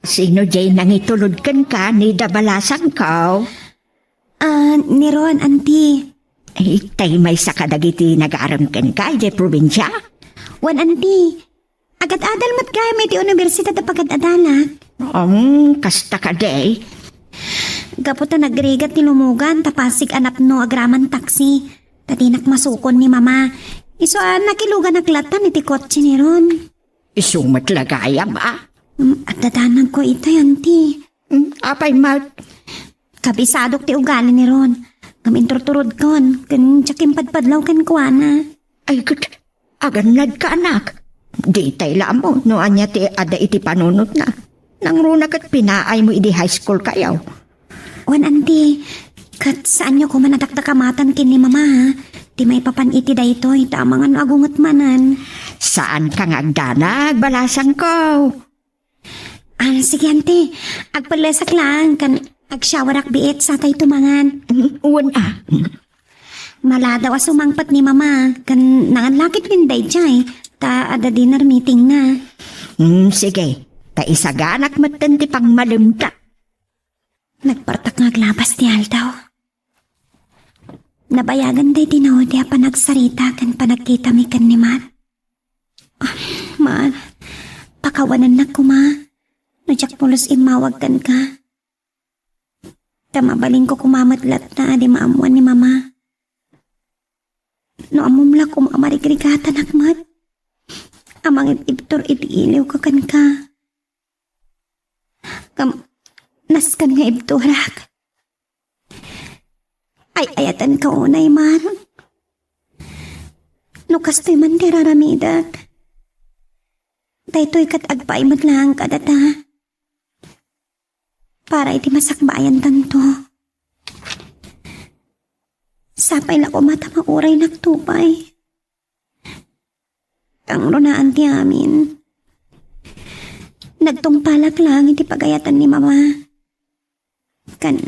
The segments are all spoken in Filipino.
Sino jay nangitulod ka ni dabalasan ka? Ni Ron, auntie. Tay may sa kadagiti nag-aaram ka jay probinsya? Wan, auntie. Agad-adal mat kaya may di universidad na pagad-adalak. Kasta ka day. Gaputa nagrigat ni Lumugan, tapasig anap no agraman taksi. Tatinak masukon ni mama. Iso nakilugan naklatan iti kotse ni Ron. Isumat lagayam At dadanag ko itay, auntie. Apay mat. Kabisadok ti ugali ni Ron. Gaminturturod kon, kan tsakim padpadlaw kan kuwana. Ay gut, aganad ka anak. Di tay mo, no anya ti ada iti panunot na. Nang runak at pinaay mo iti high school kayaw. Wan, auntie, kat saan nyo ko manadaktakamatan kin ni mama ha? Di may papan iti da ito, itamangan agungot manan. Saan ka nga agdanag, balasang ko? Sige, auntie, agpalasak lang, kan agsyawarak biit sa tay tumangan. Uwan Maladaw sumangpat ni mama, kan nanganlakit linday jay, ta ada dinner meeting na. Sige, ta isaganak matandi pang malimta. Nagpartak ngaglabas ti Aldaw. Nabayagan day tinaw di pa nagsarita kan panagkita mi kan ni Mat. Ma, pakawanan na ko ma. Nadyak pulos imawag kan ka. Tamabaling ko kumamatlat na di maamuan ni mama. No amumla ko maamarigrigatan akmat. Amang ibtor itiiliw ka kan ka. Naskan nga ibturak. Ay ayatan ka unay man. No kastoy man diraramidak. Daytoy kat agpaimot lang kadata. Para iti masakbayan tanto. Sapay na ko mata mauray nagtupay. Ang runaan ti amin. Nagtungpalak lang iti pagayatan ni mama. Kan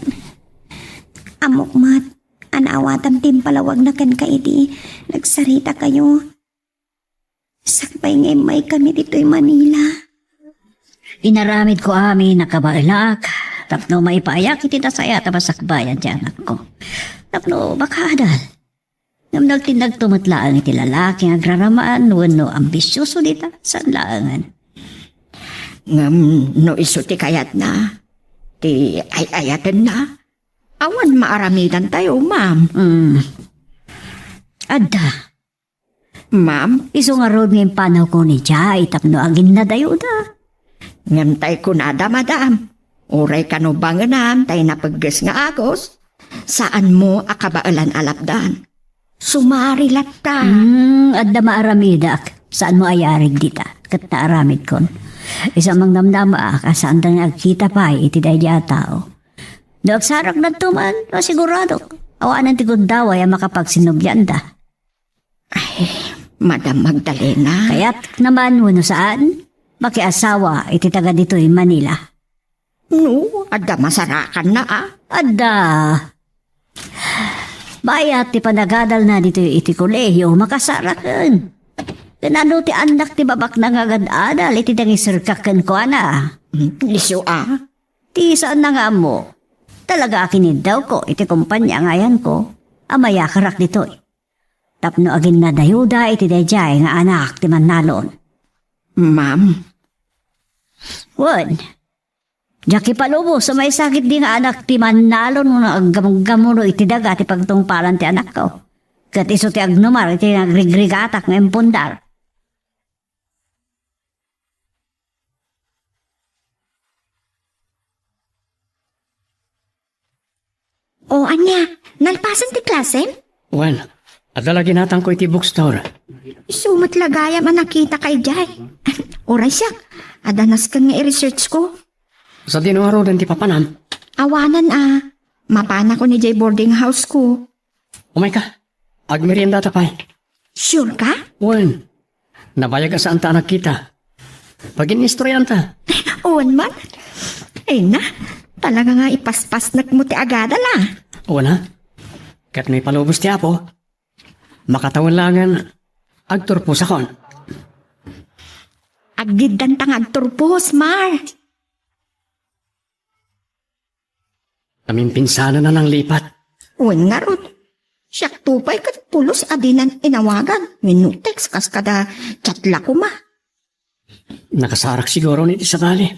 amok mat, anawatam timpalawag na kan ka iti, nagsarita kayo. Sakpay ngay may kami dito'y Manila. Inaramid ko amin nakabailak. Tapno maipayak iti nasaya tapasakbayan ti anak ko. Tapno makadal. Namnag tinag tumatlaan iti lalaki ang agraramaan wano ambisyoso dita sa laangan. No isuti kayat na. Ti ayatan na. Awan maaramidan tayo, ma'am. Adda. Ma'am, Iso nga road ngayon panaw ko ni Jai. Tapno agin na dayo da. ngantay ko nada, madam. Uray ka no banganam, tayo napaggas nga agos. Saan mo akabaalan alapdan? Sumari latta. Adda maaramidak. Saan mo ayarig dita? Kat naaramid kon. Isang mangdamdama kasaan da nagkita pa iti daya tao. Nagsarak na tuman, masigurado. Awanan ti gundaway ang makapagsinubyan da. Ay, Madam Magdalena. Kaya't naman wano saan? Makiasawa iti taga dito'y Manila. No, adda masarakan na Adda. Bayat ti panagadal na dito'y iti kolehiyo makasarakan. Kanano ti anak ti babak na ngagad-adal iti dangisirkakan ko ana. Liso Ti saan na nga mo? Talaga akinid daw ko iti kumpanya ngayan ko. Amaya karak dito'y. Tapno agin na dayuda iti dayjay nga anak ti Manalon. Ma'am. Wan. Jaki palubo sa may sakit di nga anak ti Manalon mo na aggamgamuno iti daga ti pagtungpalan ti anak ko. Kat iso ti agnumar iti nagrigrigatak ng impundar. O anya, nalpasan ti klase? Well, adala ginatang ko iti bookstore. Sumat lagaya man nakita kay Jay. Oray siya. Adanas ka nga i-research ko. Sa dinuaro din ti papanan. Awanan Mapana ko ni Jay boarding house ko. Umay ka, agmerienda tapay. Sure ka? Well, nabayag saan ta anak kita. Pag-inistoryan ta. Owan man. Ay na. Talaga nga ipaspas nagmuti agadal Wala. Kat may palubos ti apo. Makatawan langan, agturpo sa kon. Agdidan tang agturpos, Mar. Kaming pinsana na ng lipat. Uwan nga rod. Siyak tupay kat pulos adinan inawagan. Minutex kas kada chatla ko ma. Nakasarak siguro ni sa tali.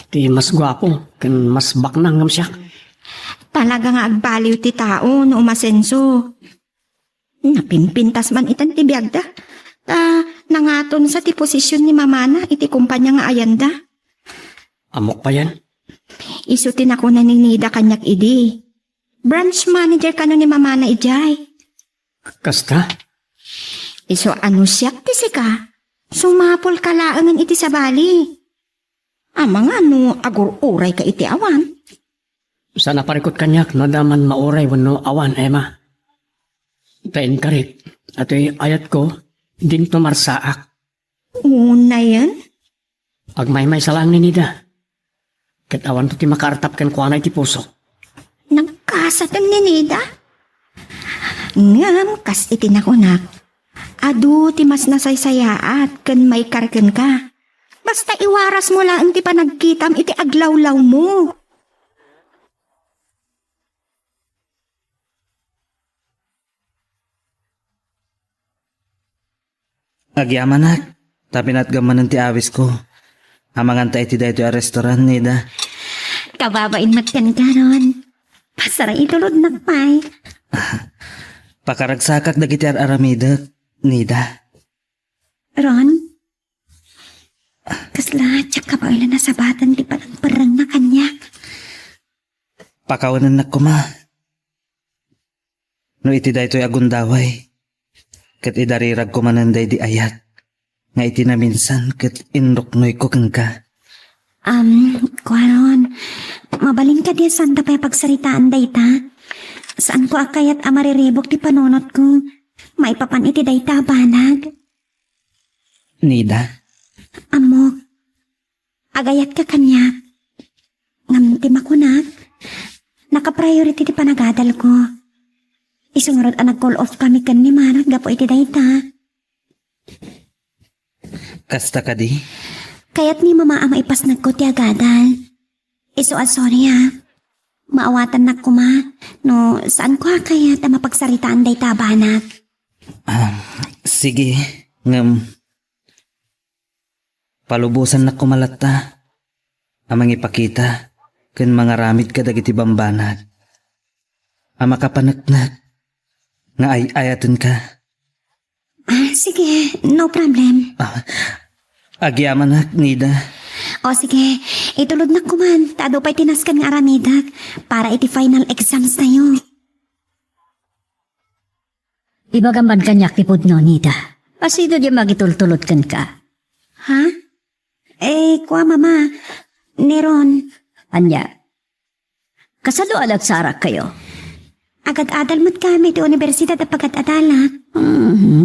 Ti mas gwapo, kan mas baknang ngam siya. Talaga nga agbaliw ti tao no umasenso. Napimpintas man itan ti biyagda. Nangaton sa ti posisyon ni mamana iti kumpanya nga ayanda. Amok pa yan. Isutin ako na ninida kanyak idi. Branch manager ka no ni mamana ijay. Kasta? Iso ano siyak ti sika? Sumapol ka laangan iti sa bali. Amang ano agur-uray ka iti awan. Sana parikot kanyak no daman mauray wano awan, Emma. Tain karit. At ayat ko, din to marsaak. Una yan? Agmay-may salang ni Nida. Kat awan to ti makartap kan kuanay ti puso. Nagkasat ang ninida? Ngam, kas itinakunak. Adu ti mas nasaysayaat kan may karken ka. Basta iwaras mo lang ti panagkitam iti aglawlaw mo. Agyaman na. Tapinat gaman ti awis ko. Amangan ta iti dayto a restaurant, Nida. Kababain matkan ka ron. Pasara itulod nakpay. Pakaragsakak dagiti aramida, Nida. Ron? Kasla, tsak kabailan na sabatan di pa parang na kanya. Pakawanan na kuma. No iti daytoy agundaway. Kat idarirag ko mananday di ayat. Nga iti na minsan kat inruknoy ko kang ka. Kuaron, mabalin ka di santa pa pagsaritaan dayta. Saan ko akayat amariribok ti panunot ko? Maipapan iti dayta banag. Nida, Amok, agayat ka kanya. Ngam ti makunak, naka-priority ti panagadal ko. Isungarot ang nag-call off kami kan ni Manag gapo iti dayta. kasta ka di? Kaya't ni mama ama ipasnag ko ti agadal. Iso sorry ha. Maawatan na ko ma. No, saan ko kaya ta mapagsaritaan day tabanag? Sige, ngam. Palubusan na kumalata. Amang ipakita. Kan mga ramid ka dagiti bambanag. Ama kapanaknak. Nga ay-ayatan ka. Sige, no problem. Agyaman na, Nida. O sige, itulod na ko man. Tado pa'y tinaskan nga aramidag para iti final exams na yun. Ibagaman kanyak ti pudno, Nida. Asido di magitultulot kan ka. Ha? Kuha mama. Neron. Anya, kasado alagsarak kayo. Agad-adal mo't kami ti universidad at pagad-adala.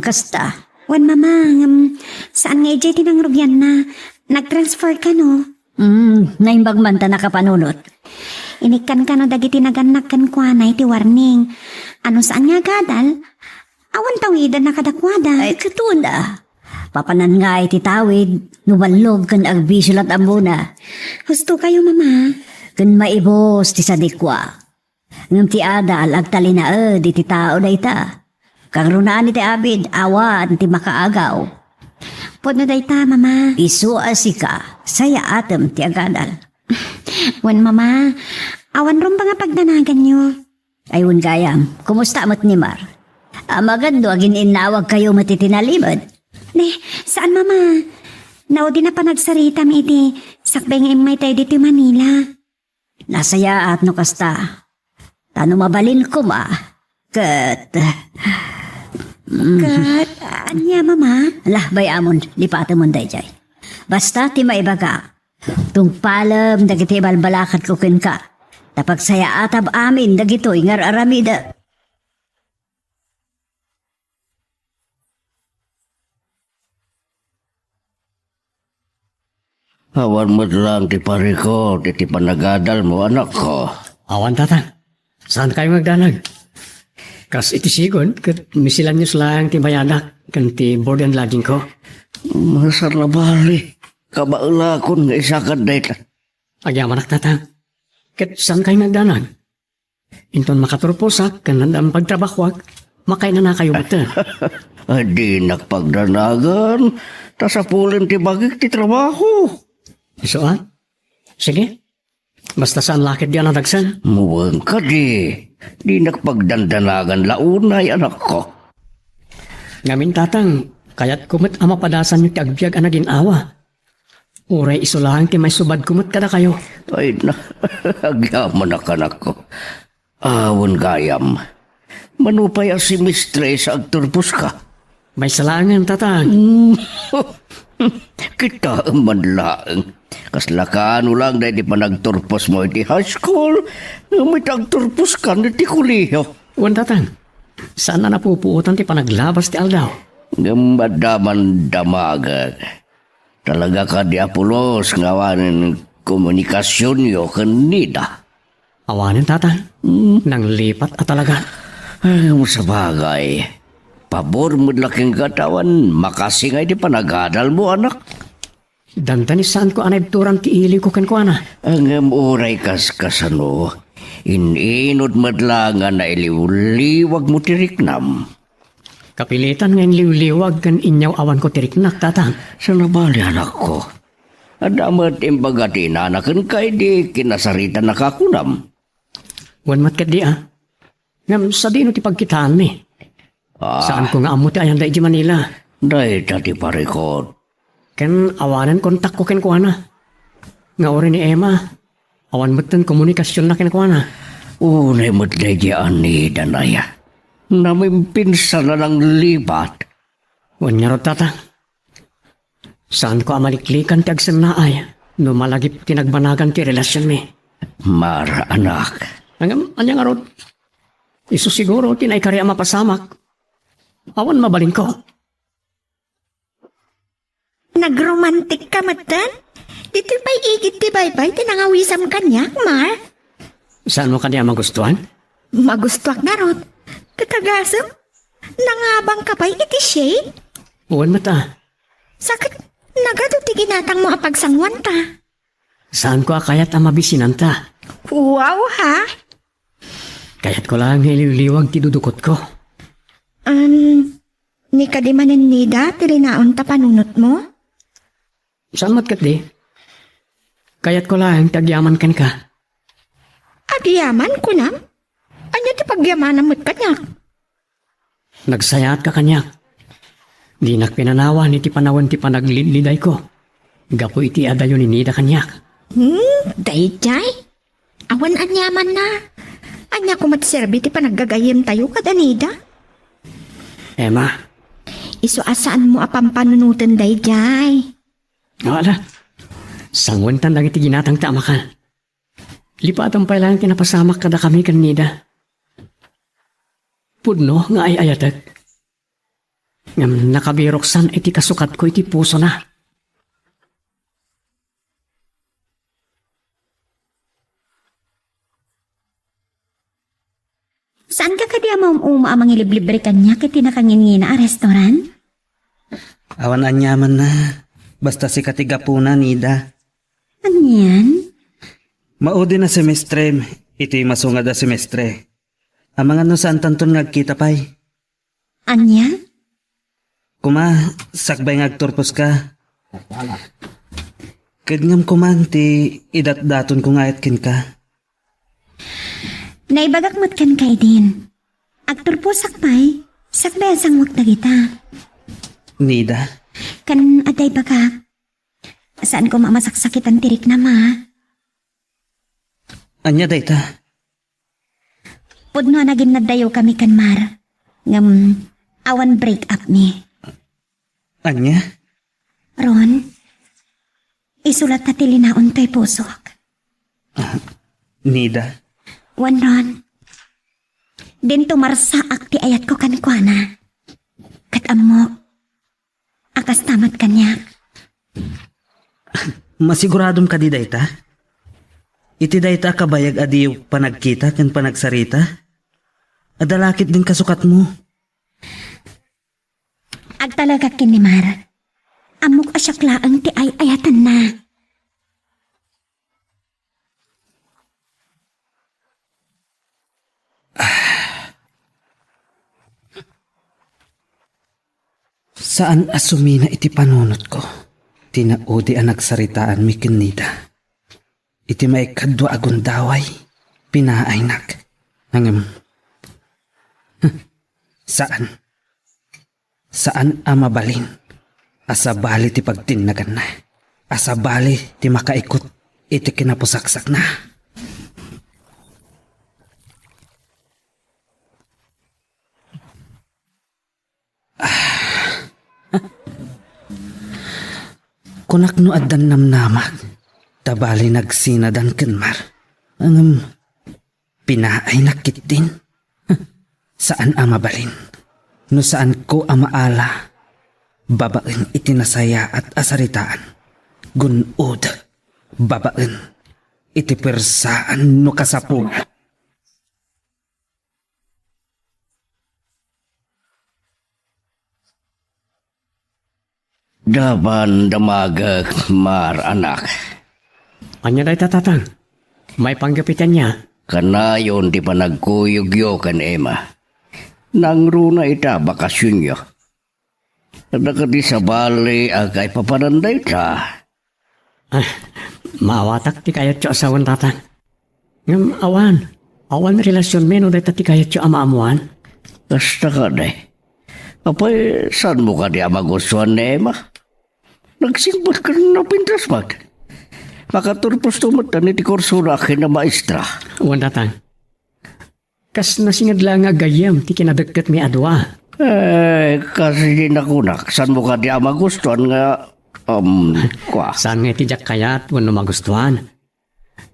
Kasta. Wan mama, saan nga ijay tinangrubyan na? Nag-transfer ka no? Naimbag man ta nakapanunot. Inikan ka no dagiti naganak kan kuanay ti warning. Ano saan nga gadal? Awan tawidan na kadakwada. Ay, katunda. Papanan nga iti tawid, numalog kan agbisul at ambuna. Husto kayo mama. Kan maibos ti sadikwa. Ngam ti adal agtalinaed iti tao na ita. Kang runaan iti abid, awan ti makaagaw. Podno dayta mama. Isu asika, saya atem ti agadal. Wan mama, awan rum ba nga pagdanagan nyo? Ayun gayam, kumusta mo't ni Mar? Amagad do agin inawag kayo matitinalimad. Ne, saan mama? Naudi na pa nagsarita mi iti sakbay nga imay tayo dito Manila. Nasaya at no kasta. Tano mabalin ko ma. Kat, Kat, anya mama? lah bay amon, lipatan mo dayjay. Basta ti maibaga. Tung palam dagiti balbalakat ko ken ka. Tapag saya atab amin dagito ingar aramida. Awan mo lang ti pare ko, ti panagadal mo anak ko. Awan tata. Saan kayo magdanag? Kas iti sigon, kat misilan nyo lang ti bayanak, kan ti board and lodging ko. Masarabali, kabaula kon nga isa ka date. Agyaman ak tata. Kat saan kayo magdanag? Inton makaturposak, kanan ang pagtrabahwag, makay na kayo mata. Adi nakpagdanagan, tasapulin ti bagik ti trabaho. So, sige. Basta saan lakit di ang dagsan. Muwang ka di nakpagdandanagan launay anak ko. Ngamin tatang, kaya't kumot ang mapadasan yung tiagbyag ang naging awa. Uray isulahan ti may subad kumot kada kayo. Ay na, agyaman anak ko. Awon gayam. Manupay si mistress agturpos ka. May salangan tatang. Kita man lang. Kaslakano lang dahil di pa nagturpos mo iti high school. May tagturpos ka na ti kuliho. Wan tatang, saan na napupuutan ti panaglabas ti aldaw? Madaman damagan. Talaga ka di Apolos ngawanin komunikasyon yo kanida. Awanin tatang, nang lipat at talaga. Ay, sa bagay. Pabor mo laking katawan, makasingay di panagadal mo anak. Dandanis saan ko anay turan ti ili ko kenkwana. Ang uray kasano, ininod madlangan na iliwliwag mo tiriknam. Kapilitan ngayon liwliwag kan inyaw awan ko tiriknak tatang. Sa nabali anak ko, adamat imbagati nanakan kay di kinasarita nakakunam. Wan mat kat di Ngam sa di no ti pagkitaan mi. Saan ko nga amuti ayan da iji Manila. Dahil dati parikot. Ken awanan kontak ko kenkwana. Nga ori ni Emma, awan matan komunikasyon na kenkwana. Unay mo't lady ani danaya. Namimpinsa na ng libat. Wan nga rod tatang. Saan ko amaliklikan ti agsan na ay, no malagip tinagbanagan ti relasyon mi. Mara anak. Hanggang anya nga rod. Iso siguro tinay kari ang mapasamak. Awan mabaling ko. Nagromantik ka, matan? Dito pa'y igit ti baybay, tinangawisam kanyak, Mar. Saan mo kanya magustuhan? Magustuak na rod. Katagasam, nangabang ka pa'y iti shade? Uwan mata. Sakit, nagado ti ginatang mo apagsangwan ta. Saan ko kayat ang mabisinan ta? Wow, ha? Kaya't ko lang hililiwag ti dudukot ko. Ni kadimanin nida, tilinaon ta panunot mo? Saan mat kat di? Kaya't ko lang tagyaman kan ka. Agyaman ko na? Anya ti pagyamanan mo't kanyak? Nagsayat ka kanyak. Di nakpinanawa ni ti panawan ti panagliliday ko. Gapo iti adayo ni nida kanyak. Dayjay? Awan anyaman na. Anya ko matserbi ti panaggagayem tayo kadanida? Emma, Iso asaan mo apampanunutan dayjay? wala. Sangwantan lang iti ginatang tama ka. Lipatan pa lang kinapasamak kada kami kanida. Pudno nga ay ayatag. Ngam nakabiroksan iti kasukat ko iti puso na. Saan ka kadi uma amang iliblibre kanya kiti nakangingina a restaurant? Awan anyaman na. Basta si katigapuna nida. Anyan? Maudi na semestre. Ito'y masungad na semestre. Ang mga no saan tanton ngagkita pay. Anya? Kuma, sakbay ngagturpos ka. Kadngam kuman ti idat-daton ko ngayat kin ka. Naibagak mo't kan kay din. Aktor po sakbay. Sakbay asang wag na kita. Nida, Kan aday bagak. Saan ko mamasaksakit ang tirik na ma? anya dayta. Pudno naging nadayo kami kan Mar. Ngam, awan break up ni. Anya? Ron, isulat na tilinaon to'y pusok. Nida, Wan Ron, din tumarsaak ti ayat ko kanikwana. Katamok, akas tamat kanya. masiguradom ka di dayta? Iti dayta kabayag adiw panagkita ken panagsarita? Adalakit din kasukat mo. Ag talaga kinimar. Amok asyaklaan ti ay ayatan na. Saan asumina iti panunot ko? Tinaudi ang nagsaritaan mi kinida. Iti maikadwa agundaway, pinaaynak. Nangem, saan? Saan mabalin? Asabali ti pagtinagan na. Asabali ti makaikot iti kinapusaksak na. Kunak no addan namnamag, tabali nagsinadan kenmar. Ang pinaay nakit din. Saan mabalin? No saan ko amaala? Babaen itinasaya at asaritaan. Gunod, babaen iti persaan no kasapu. Daban damagak mar anak. Anya day tatatang. May panggapitan niya. Kanayon di pa nagkuyugyo kan Emma. Nangruna ita bakasyon nyo. Kadakadi sa bali agay paparanday ta. Maawatak ti kayat siya asawan tatang. Ngam awan. Awan relasyon meno day ti kayat siya amaamuan. Kasta ka day. Apay, saan mo ka di amagustuhan ni Emma? Nagsimbot ka na pintas mag. Makaturpos tumatan ni ti kursura akin na maestra. Awan tatang. Kas nasingad lang nga gayam ti kinadagkat mi adwa. Kasi di nakunak. Saan mo ka di amagustuhan nga, kwa? Saan nga tijak kayat wano magustuhan.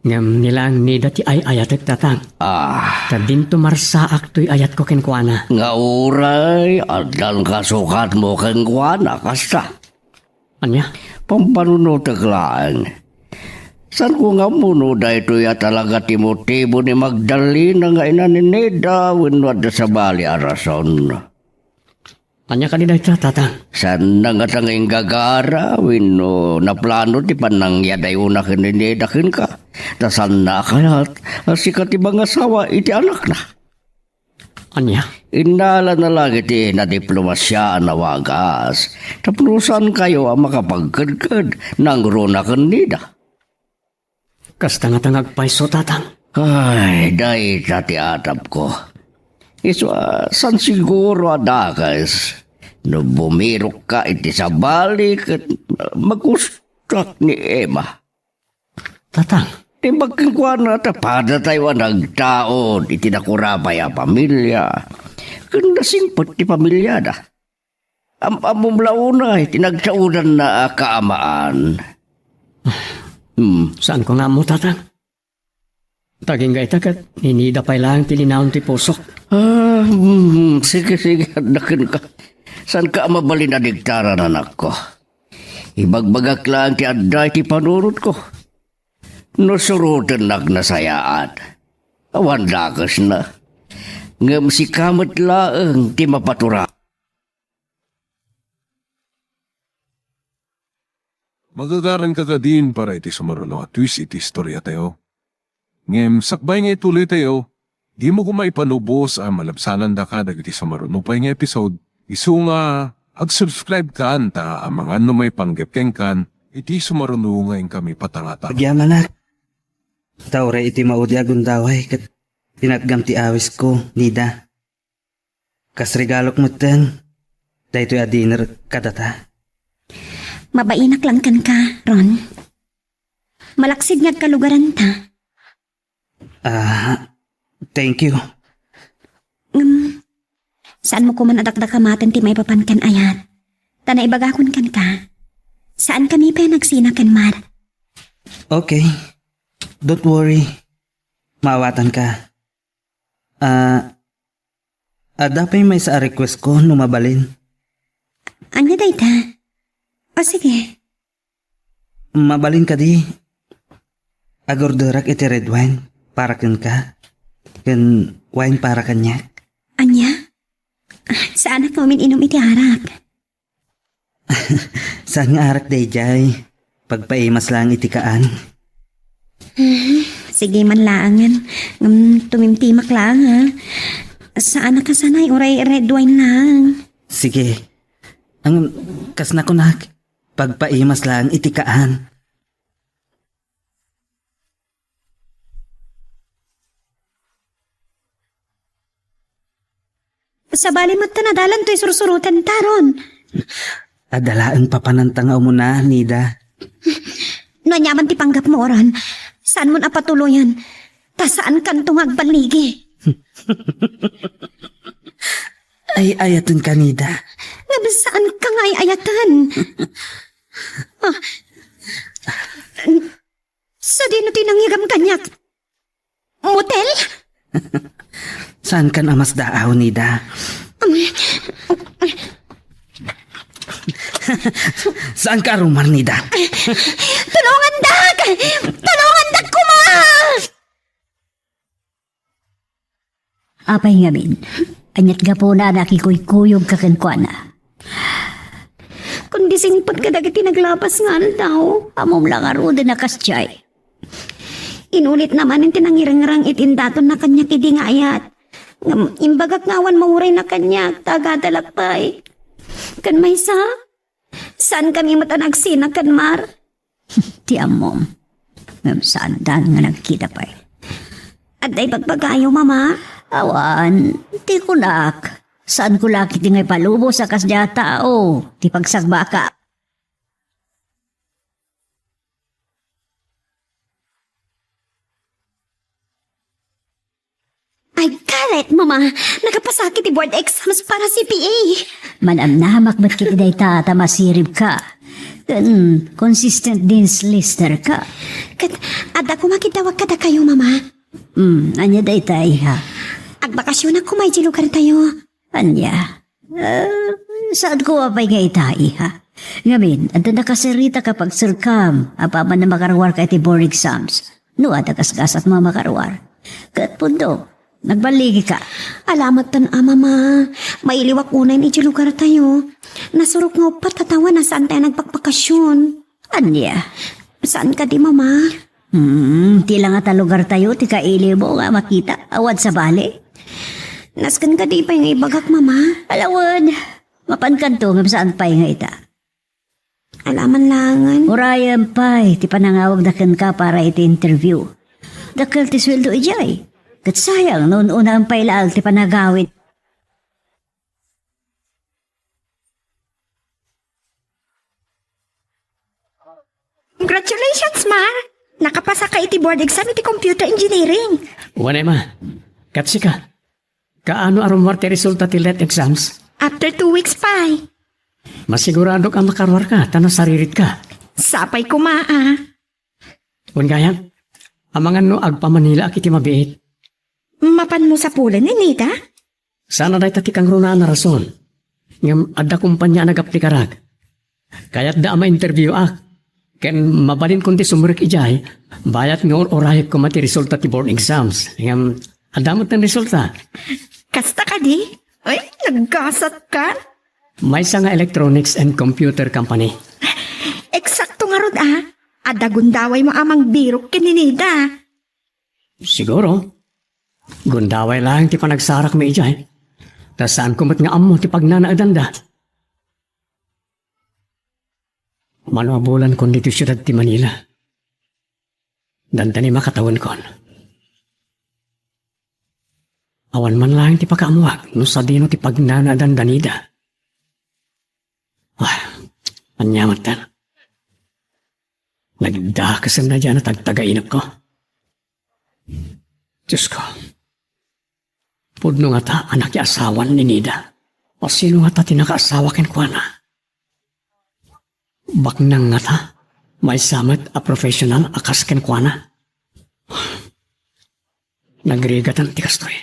Ngam nilang nida ti ay ayat at tatang. Kadin tumarsaak to'y ayat ko kenkwana. Nga uray, adal kasukat mo kang kuwana, kasta. Anya? Pampanunod aglaan. San ko nga muno da ito ya talaga ti motibo ni Magdalena nga ina ni Neda wenwad sa bali arason. Anya kanina ito tatang. San na nga tanging gagara wino na plano ti panang yaday una kin ni Neda kin ka. Tasan na kayat sikat ti bang asawa iti anak na. Anya? Inala na lang iti na diplomasya na wagas. Tapnusan kayo ang makapagkadkad ng runa kin Neda. Kasta nga tangagpaiso tatang. Ay, dahi ti atap ko. San siguro adakas no bumirok ka iti sa balik at magustak ni Emma. Tatang. Di magkikuan na tapada tayo nagtaon iti nakurapay a pamilya. Kanda simpot ti pamilya da. Amumlauna iti nagsaudan na kaamaan. Saan ko nga mo tatang? Taging gaita kat ninida pa lang tilinaon ti pusok. Sige, dakin ka. San ka mabalin na digtaran anak ko? Ibagbagak lang ti aday ti panurot ko. Nusurutan nagnasayaan. Awan dakas na. Ngam si kamat laeng ti mapatura. Magagaran ka din para iti sumarulo at twist iti istorya tayo. Ngem sakbay nga ituloy tayo, di mo kumaipanubos ang malabsanan da ka dagiti sumarulo pa nga episode. Isu nga, ag-subscribe ka anta ang mga may panggepkeng kan, iti sumarulo nga kami patangata. Pagyaman na. Taure iti maudi agundaway kat tinatgam ti awis ko, Nida. Kas regalok mo ten, dahito ya dinner kadata. Mabainak lang kan ka, Ron. Malaksid nga kalugaran ta. Thank you. Saan mo ko man adakdakamatan ti may papankan ayat? Tanay ibagakon kan ka. Saan kami pa nagsinakan, Mar? Okay. Don't worry. Maawatan ka. Dapay may sa request ko numabalin. Anya day ta? O sige. Mabalin ka di. Agorderak iti red wine para ken ka. Ken wine para kanya. Anya? Saan ako inom iti arak? Saan nga arak day jay? Pagpaimas lang iti kaan. Sige man laangan. Tumimtimak lang ha. Saan nakasanay? Uray red wine lang. Sige. Ang kas na kunak, pagpaimas lang itikaan. Sa balimat ta nadalan to'y sursurutan taron. Adalaan papanantanga mo na, Nida. No nyaman ti panggap mo oran. Saan mo napatuloyan? Ta saan kan tungag baligi? Ay ayatun ka, Nida. Nga ba saan ka nga'y ayatan? Sa dino tinangyagam kanyak? Motel? Saan kan amas daaw, Nida? Saan ka rumar, Nida? Tulungan dak! Tulungan dak kuma! Apay ngamin, anyat ga po na nakikuy-kuyog kakankwana. Kundi singpot ka dagiti naglapas nga daw. Amom lang aruda na kasyay. Inulit naman ang tinangirang-rang itindaton na kanya kidi nga ayat. Imbagak ngawan mauray na kanya, tagadalakpay. Kan may sa? Saan kami matanagsinak kan mar? Ti amom. Ngam saan dan nga nagkita pa. At ay pagpagayo, mama. Awan, ti kunak. Saan ko laki ti ngay palubo sa kasya tao? Ti pagsagbaka. Ay, karet, mama. Nakapasakit ti board exams para CPA. Manamnamak ba't kita day tata masirib ka? Consistent din listener ka. Kat, ada ko makitawag kada kayo, mama. Anya day tay ha? Agbakasyon ako may lugar tayo. Anya? Saan ko apay nga itai ha? Ngamin, anda nakasarita kapag sirkam, apaman na makarwar ka iti board exams. No, ada kaskas at mga makarwar. Kat pundo, nagbaligi ka. Alamat tan mama. Mailiwak unay ni lugar tayo. Nasurok nga patatawa na saan tayo nagpagpakasyon. Anya? Saan ka di, mama? Tila nga talugar tayo, ti kaili mo nga makita, awad sa bali. Naskan ka di pa yung ibagak, mama. Alawan, mapankanto nga saan pa nga ita. Alaman langan. Urayan pa'y, ti panangawag na ka para iti interview. Dakal ti sweldo ijay. Kat sayang, noon una ang pailaal ti panagawid. Congratulations, Mar! Nakapasa ka iti board exam iti computer engineering. Wanay ma. Katsi ka. Kaano arumwar ti resulta ti let exams? After 2 weeks pa. Masigurado ka makarwar ka, tano saririt ka. Sapay kumaa. Gayang, amangan no agpamanila kiti mabiit. Mapan mo sa pulan ni Nida? Sana day tati kang runaan na rason. Ngam adda kumpanya nagaptikarag. Kaya't da ma-interview ak. Ken mabalin kundi sumurik ijay, bayat nga orayip ko mati resulta ti board exams. Ngam adamot ng resulta. Kasta ka di? Ay, nagkasat ka? May sa nga electronics and computer company. Eksakto nga rod Ada gundaway mo amang birok kininida. Siguro. Gundaway lang ti panagsarak mi ijay. Tas saan kumot nga amo ti pagnanaadanda. Manuabulan kon dito siyudad ti Manila. Danta ni makatawan kon. Awan man lang ti pakaamuak no sa dino ti pagnanadandanida. Anyamat tan. Nagdakasam na dyan at tagtagainap ko. Diyos ko. Pudno nga ta anak ya asawan ni Nida. O sino nga ta tinakaasawa ken kwa na. Baknang nga ta. May samat a professional akas ken kwa na. Nagrigatan ti kastoy.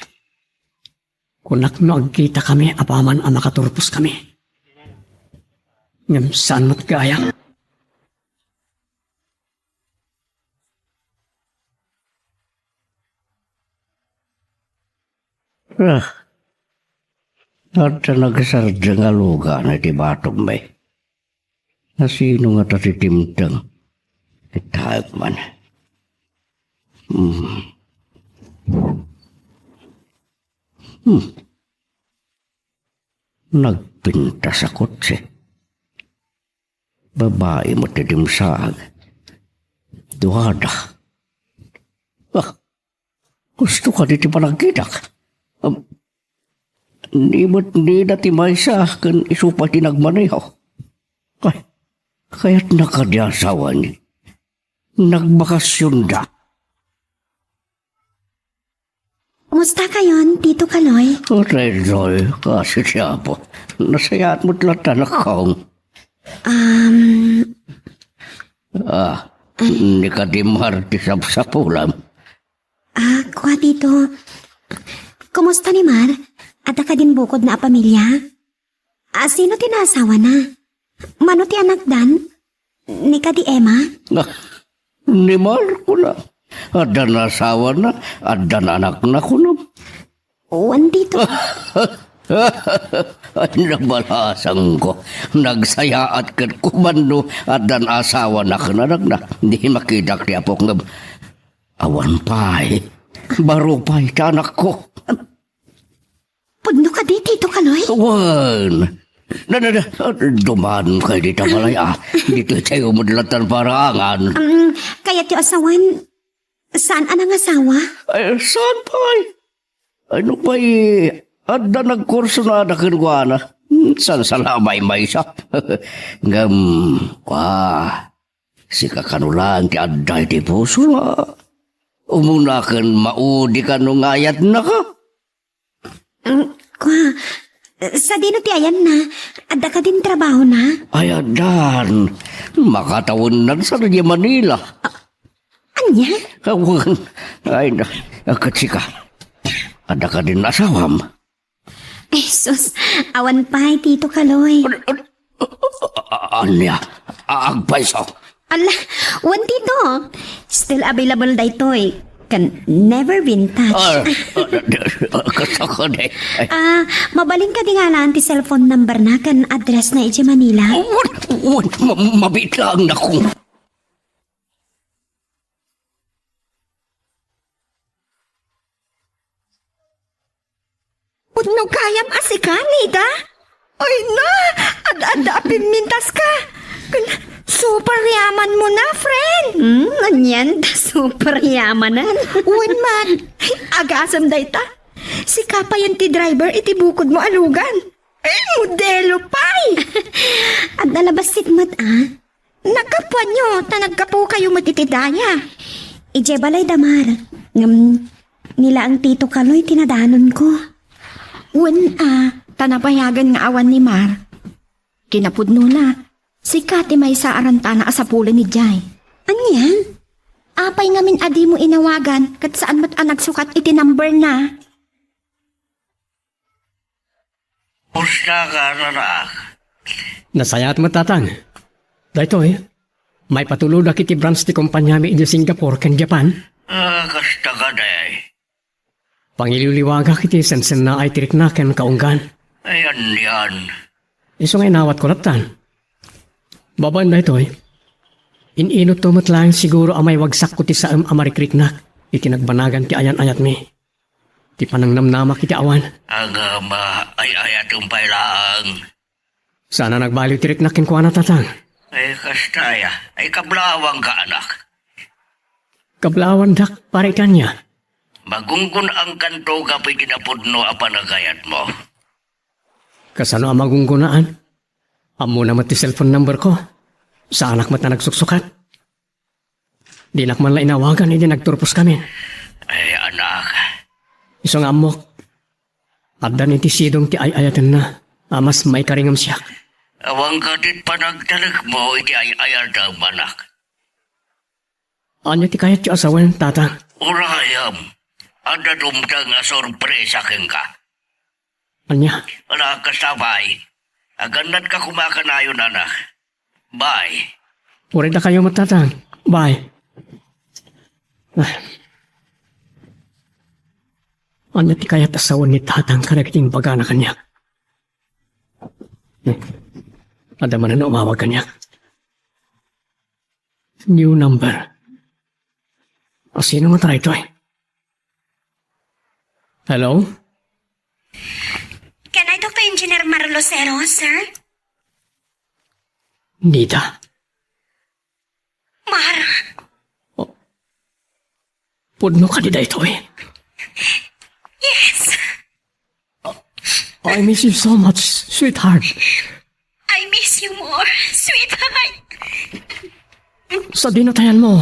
Kunak no agkita kami apaman ang makaturpos kami. Ngam saan mo't gayang. At nagsardya nga luga na ti batong may. Nasino nga tatitimtang. Itahag man. Nagpinta sa kotse. Babae mo tidimsag. Duhada. Gusto ka dito palagkitak. Ni dati may sa kan isupa tinagmanayaw. Kaya't nakadyasawa ni. Nagbakasyon da. Kumusta kayon, Tito Kaloy? Roy, kasi siya po. Nasayat mo't latan akong. Ni ka di marti sa pulam. Kuha Tito. Kumusta ni Mar? At ka din bukod na pamilya? Sino tinasawa na? Mano ti anak dan? Ni ka di Emma? Ni Marco na. Ada na asawa na, ada na anak na ko na. Uwan Tito. Ay nabalasan ko. Nagsayaat ka kumando at dan asawa na kananak na. Hindi makidak niya po nga. Awan pa'y. Baro pa'y anak ko. Pudno ka di, Tito Kaloy? Awan. Duman kayo dito malaya. Dito tayo madalatan parangan. Kaya't yung asawan, saan anang asawa? Ay, saan pa'y? Ano pa'y? Ada nagkurso na nakinwana. San salamay may siya. Ngam, si kakanulan ti aday ti puso na. Umunakan maudi ka nung ayat na ka. Sa dino ti ayan na, ada ka din trabaho na? Ay, adan. Makatawon na sa Manila. Anya? Awan. Ay, katsika. Ada ka din asawam. Ay, sus, awan pa, Tito Kaloy. Anya, agpaiso. Ala, wan Tito. Still available dito eh. Can never been touched. Kasako na Mabaling ka di nga lang ti cellphone number na kan address na iti Manila. Mabitlang na kung. Pudno kayam asika, Nida? Ay na, ada pimintas ka. Super yaman mo na, friend. Ganyan, super yamanan. Uwan man, agasam day ta. Si kapayan ti driver iti bukod mo alugan. Modelo pa'y. At nalabas sitmat Nagkapwa nyo, tanagkapo kayo matitidaya. Ije balay damar. Nila ang Tito Kaloy tinadanon ko. Uwan tanapayagan nga awan ni Mar. Kinapudno na. Si Kati may saaran na asapulan ni Jai. Anyan? Apay ngamin adi mo inawagan kat saan mat nagsukat iti number na. Pusta ka na. Nasayat mo tatang. Dahito may patulog iti branch ti kumpanya mi in Singapore ken Japan. Kasta ka day. Pangiliwliwaga kiti sensen na ay tirik na ken kaunggan. Ayan yan. Iso nga inawat ko latan. Baban na ito Ininot tumot lang siguro amay wagsak ko ti sa amarikrik na. Itinagbanagan ti ayan-ayat mi. Ti panangnamnama kiti awan. Agama ay ayatong pailaang. Sana nagbaliw tirik na kinkwana tatang. Ay kastaya, ay kablawang ka anak. Kablawan dak pare kanya. Magunggun ang kanto kapay kinapudno apanagayat mo. Kasano ang magunggunaan? Amo naman ti cellphone number ko. Sa anak mat na nagsuksukat. Di nak man la inawagan, hindi nagturpos kami. Ay anak. Iso nga amok. Addan iti sidong ti ay-ayatan na. Amas may karingam siya. Awang katit panagtalag mo iti ay ayar daw manak. Ano ti kayat ti asawan, tatang? Urayam, ada dumtang nga sorpresa keng ka. Anya? Wala kasabay. Aganad ka kumakanayon anak. Bye. Purida kayo matatang. Bye. Ano ti kayat asawan ni tatang kanagiting baga na kanya? Ada man na umawag kanya. New number. O sino mo try ito Hello? Can I talk to Engineer Marlosero, sir? Nida. Mar, Pudno ka di ito eh. yes, I miss you so much, sweetheart. I miss you more, sweetheart. Sa dinatayan mo.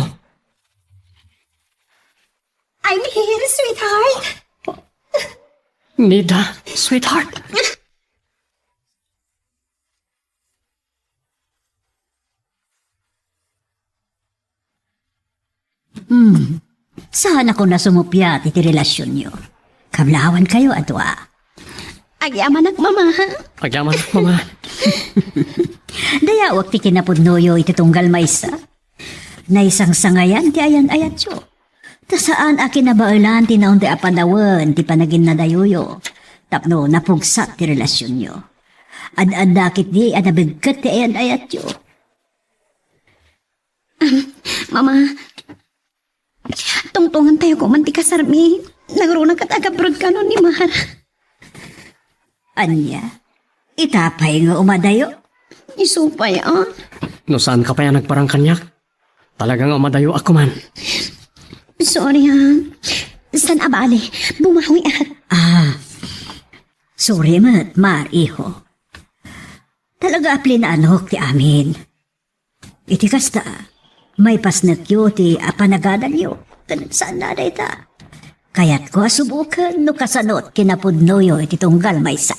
I'm here, sweetheart. Nida, sweetheart. Saan ako nasumupyat iti relasyon nyo? Kablawan kayo atwa. Agyaman ak mama. Pagyaman, mama. Daya wak ti kinapudnoyo iti tunggal maysa. Na isang sangayan ti ayan ayat yo. Ta saan akin nabailan ti naon ti apadawan ti panagin na dayuyo. Tapno napugsat ti relasyon nyo. Ad-adakit di anabigkat ti ayan ayat yo. Mama, tungtungan tayo ko man ti kasarmi. Nagrunang katagabrod ka nun ni Mar. Anya, itapay nga umadayo. Isupay, ah. No saan ka pa yan nagparang kanyak? Talagang umadayo ako man. Sorry, ha. San abali? Bumawi at. Sorry mat, Mar, iho. Talaga apli na anok ti amin. Iti kasta, may pasnakyo ti apanagadalyo. Saan na ta? Kaya't ko asubukan no kasanot kinapudnoyo iti tunggal maysa.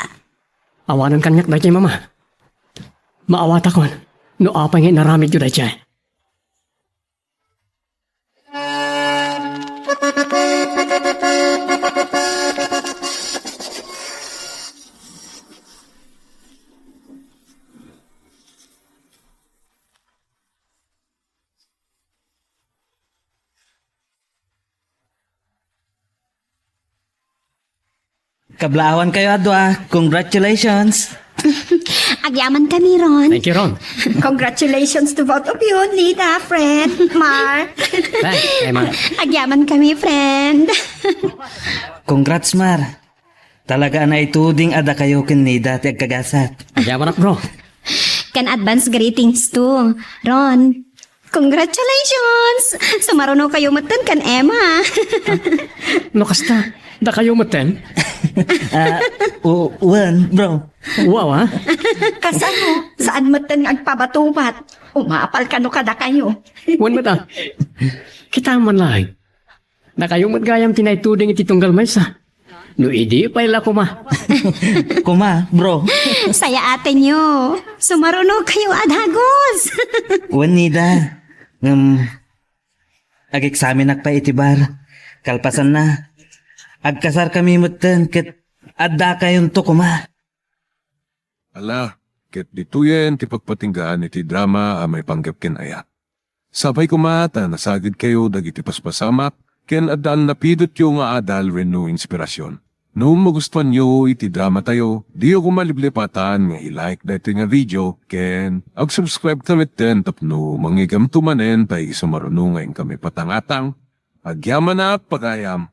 Awanan kanyak dahil mama. Maawat ako. No apay nga naramid yun dahil. Kablawan kayo adwa. Congratulations. Agyaman kami, Ron. Thank you, Ron. Congratulations to both of you, Nida, friend, Mar. Thanks, Emma. Agyaman kami, friend. Congrats, Mar. Talaga na ituding ada kayo kinida ti agkagasat. Agyaman ako, bro. Can advance greetings to Ron. Congratulations! Sumaruno kayo matan kan Emma. No kasta, da kayo maten. One, bro. Wow, ha? Kasano, saan mo tan agpabatubat? Umapal ka no kada kayo. Wan mata. Kita man lang. Na kayong magayam tinaituding iti tunggal maysa. No idi pa ila ko ma. Kuma, bro. Saya ate nyo. Sumaruno kayo adhagos. One nida. Ag-examine ak pa itibar. Kalpasan na. Agkasar kami mutan ket adda kayon to kuma. Ala, ket dituyen ti pagpatinggaan iti drama a may panggap ken ayat. Sabay kumata nasagid kayo dagiti paspasamak ken addaan napidot yo nga adal wenno inspirasyon. No magustuhan nyo iti drama tayo, di ako maliblipatan nga i-like dati nga video ken ag-subscribe kami ten tapno mangigam tumanen tay sumarunungayin kami patangatang. Agyaman na pagayam.